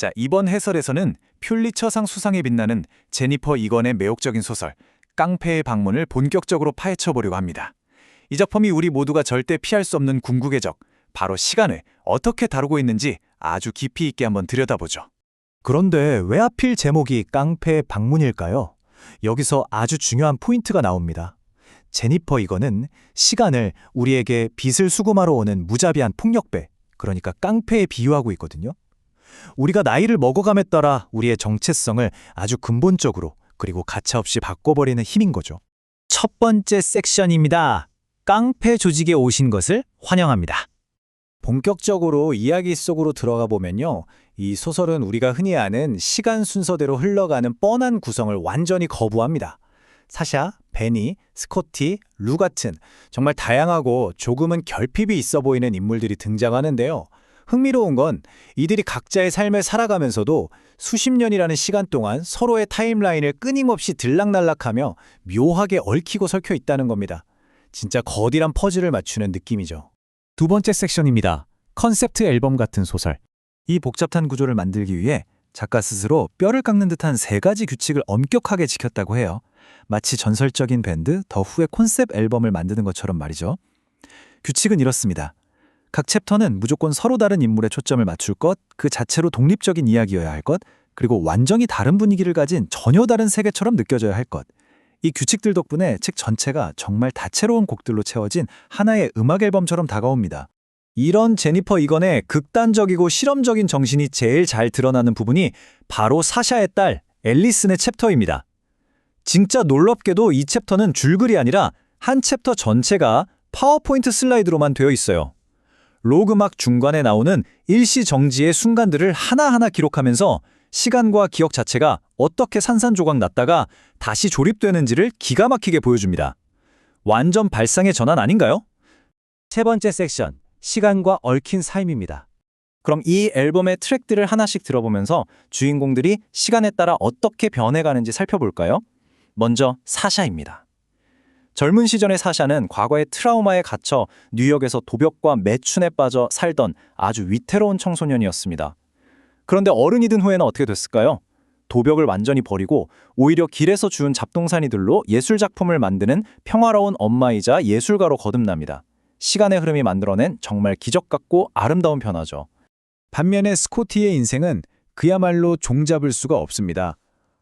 자, 이번 해설에서는 퓰리처상 수상에 빛나는 제니퍼 이건의 매혹적인 소설 깡패의 방문을 본격적으로 파헤쳐보려고 합니다. 이 작품이 우리 모두가 절대 피할 수 없는 궁극의 적, 바로 시간을 어떻게 다루고 있는지 아주 깊이 있게 한번 들여다보죠. 그런데 왜 하필 제목이 깡패의 방문일까요? 여기서 아주 중요한 포인트가 나옵니다. 제니퍼 이건은 시간을 우리에게 빚을 수금하러 오는 무자비한 폭력배, 그러니까 깡패에 비유하고 있거든요. 우리가 나이를 먹어감에 따라 우리의 정체성을 아주 근본적으로 그리고 가차없이 바꿔버리는 힘인 거죠. 첫 번째 섹션입니다. 깡패 조직에 오신 것을 환영합니다. 본격적으로 이야기 속으로 들어가 보면요. 이 소설은 우리가 흔히 아는 시간 순서대로 흘러가는 뻔한 구성을 완전히 거부합니다. 사샤, 베니, 스코티, 루 같은 정말 다양하고 조금은 결핍이 있어 보이는 인물들이 등장하는데요. 흥미로운 건 이들이 각자의 삶을 살아가면서도 수십 년이라는 시간 동안 서로의 타임라인을 끊임없이 들락날락하며 묘하게 얽히고 설켜 있다는 겁니다. 진짜 거대한 퍼즐을 맞추는 느낌이죠. 두 번째 섹션입니다. 컨셉트 앨범 같은 소설. 이 복잡한 구조를 만들기 위해 작가 스스로 뼈를 깎는 듯한 세 가지 규칙을 엄격하게 지켰다고 해요. 마치 전설적인 밴드 더 후의 콘셉트 앨범을 만드는 것처럼 말이죠. 규칙은 이렇습니다. 각 챕터는 무조건 서로 다른 인물에 초점을 맞출 것, 그 자체로 독립적인 이야기여야 할 것, 그리고 완전히 다른 분위기를 가진 전혀 다른 세계처럼 느껴져야 할 것. 이 규칙들 덕분에 책 전체가 정말 다채로운 곡들로 채워진 하나의 음악 앨범처럼 다가옵니다. 이런 제니퍼 이건의 극단적이고 실험적인 정신이 제일 잘 드러나는 부분이 바로 사샤의 딸 앨리슨의 챕터입니다. 진짜 놀랍게도 이 챕터는 줄글이 아니라 한 챕터 전체가 파워포인트 슬라이드로만 되어 있어요. 로그막 중간에 나오는 일시정지의 순간들을 하나하나 기록하면서 시간과 기억 자체가 어떻게 산산조각 났다가 다시 조립되는지를 기가 막히게 보여줍니다. 완전 발상의 전환 아닌가요? 세 번째 섹션, 시간과 얽힌 삶입니다. 그럼 이 앨범의 트랙들을 하나씩 들어보면서 주인공들이 시간에 따라 어떻게 변해가는지 살펴볼까요? 먼저 사샤입니다. 젊은 시절의 사샤는 과거의 트라우마에 갇혀 뉴욕에서 도벽과 매춘에 빠져 살던 아주 위태로운 청소년이었습니다. 그런데 어른이 된 후에는 어떻게 됐을까요? 도벽을 완전히 버리고 오히려 길에서 주운 잡동사니들로 예술작품을 만드는 평화로운 엄마이자 예술가로 거듭납니다. 시간의 흐름이 만들어낸 정말 기적 같고 아름다운 변화죠. 반면에 스코티의 인생은 그야말로 종잡을 수가 없습니다.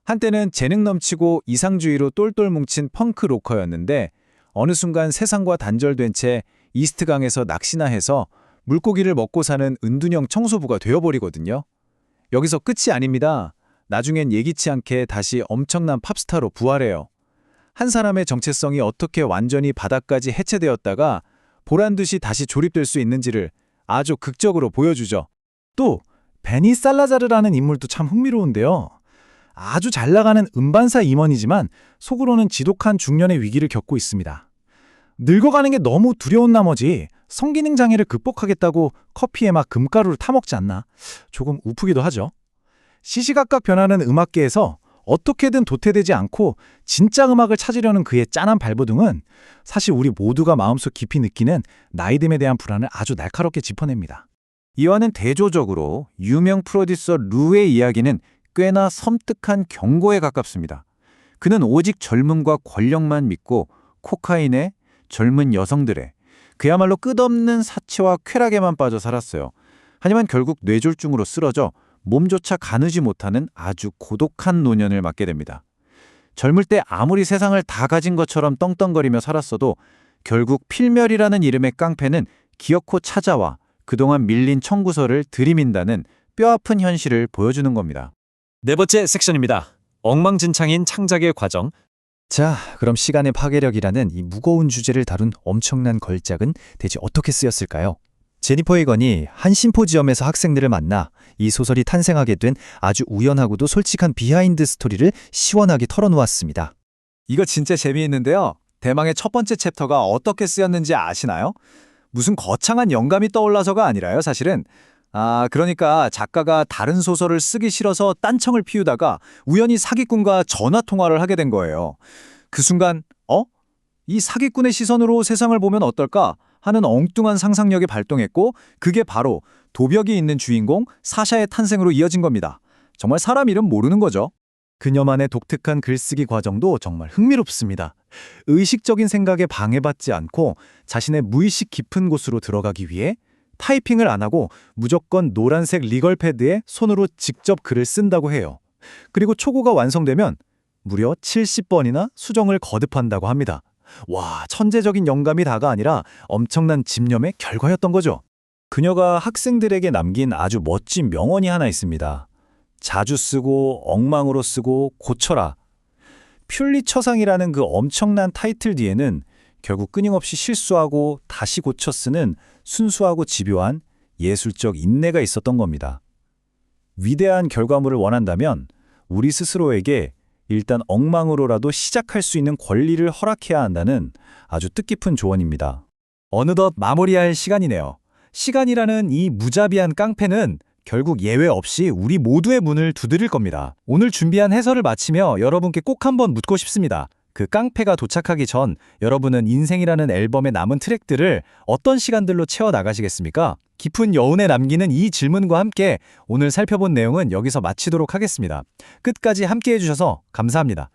한때는 재능 넘치고 이상주의로 똘똘 뭉친 펑크 로커였는데 어느 순간 세상과 단절된 채 이스트강에서 낚시나 해서 물고기를 먹고 사는 은둔형 청소부가 되어버리거든요. 여기서 끝이 아닙니다. 나중엔 예기치 않게 다시 엄청난 팝스타로 부활해요. 한 사람의 정체성이 어떻게 완전히 바닥까지 해체되었다가 보란듯이 다시 조립될 수 있는지를 아주 극적으로 보여주죠. 또 베니 살라자르라는 인물도 참 흥미로운데요. 아주 잘 나가는 음반사 임원이지만 속으로는 지독한 중년의 위기를 겪고 있습니다. 늙어가는 게 너무 두려운 나머지 성기능 장애를 극복하겠다고 커피에 막 금가루를 타먹지 않나 조금 우프기도 하죠. 시시각각 변하는 음악계에서 어떻게든 도태되지 않고 진짜 음악을 찾으려는 그의 짠한 발버둥은 사실 우리 모두가 마음속 깊이 느끼는 나이듦에 대한 불안을 아주 날카롭게 짚어냅니다. 이와는 대조적으로 유명 프로듀서 루의 이야기는 꽤나 섬뜩한 경고에 가깝습니다. 그는 오직 젊음과 권력만 믿고 코카인에 젊은 여성들의 그야말로 끝없는 사치와 쾌락에만 빠져 살았어요. 하지만 결국 뇌졸중으로 쓰러져 몸조차 가누지 못하는 아주 고독한 노년을 맞게 됩니다. 젊을 때 아무리 세상을 다 가진 것처럼 떵떵거리며 살았어도 결국 필멸이라는 이름의 깡패는 기어코 찾아와 그동안 밀린 청구서를 들이민다는 뼈아픈 현실을 보여주는 겁니다. 네 번째 섹션입니다. 엉망진창인 창작의 과정. 자, 그럼 시간의 파괴력이라는 이 무거운 주제를 다룬 엄청난 걸작은 대체 어떻게 쓰였을까요? 제니퍼 이건이 한 심포지엄에서 학생들을 만나 이 소설이 탄생하게 된 아주 우연하고도 솔직한 비하인드 스토리를 시원하게 털어놓았습니다. 이거 진짜 재미있는데요. 대망의 첫 번째 챕터가 어떻게 쓰였는지 아시나요? 무슨 거창한 영감이 떠올라서가 아니라요, 사실은. 그러니까 작가가 다른 소설을 쓰기 싫어서 딴청을 피우다가 우연히 사기꾼과 전화통화를 하게 된 거예요. 그 순간, 이 사기꾼의 시선으로 세상을 보면 어떨까 하는 엉뚱한 상상력이 발동했고 그게 바로 도벽이 있는 주인공 사샤의 탄생으로 이어진 겁니다. 정말 사람 이름 모르는 거죠. 그녀만의 독특한 글쓰기 과정도 정말 흥미롭습니다. 의식적인 생각에 방해받지 않고 자신의 무의식 깊은 곳으로 들어가기 위해 타이핑을 안 하고 무조건 노란색 리걸 패드에 손으로 직접 글을 쓴다고 해요. 그리고 초고가 완성되면 무려 70번이나 수정을 거듭한다고 합니다. 와, 천재적인 영감이 다가 아니라 엄청난 집념의 결과였던 거죠. 그녀가 학생들에게 남긴 아주 멋진 명언이 하나 있습니다. 자주 쓰고 엉망으로 쓰고 고쳐라. 퓰리처상이라는 그 엄청난 타이틀 뒤에는 결국 끊임없이 실수하고 다시 고쳐 쓰는 순수하고 집요한 예술적 인내가 있었던 겁니다. 위대한 결과물을 원한다면 우리 스스로에게 일단 엉망으로라도 시작할 수 있는 권리를 허락해야 한다는 아주 뜻깊은 조언입니다. 어느덧 마무리할 시간이네요. 시간이라는 이 무자비한 깡패는 결국 예외 없이 우리 모두의 문을 두드릴 겁니다. 오늘 준비한 해설을 마치며 여러분께 꼭 한번 묻고 싶습니다. 그 깡패가 도착하기 전 여러분은 인생이라는 앨범의 남은 트랙들을 어떤 시간들로 채워나가시겠습니까? 깊은 여운에 남기는 이 질문과 함께 오늘 살펴본 내용은 여기서 마치도록 하겠습니다. 끝까지 함께해 주셔서 감사합니다.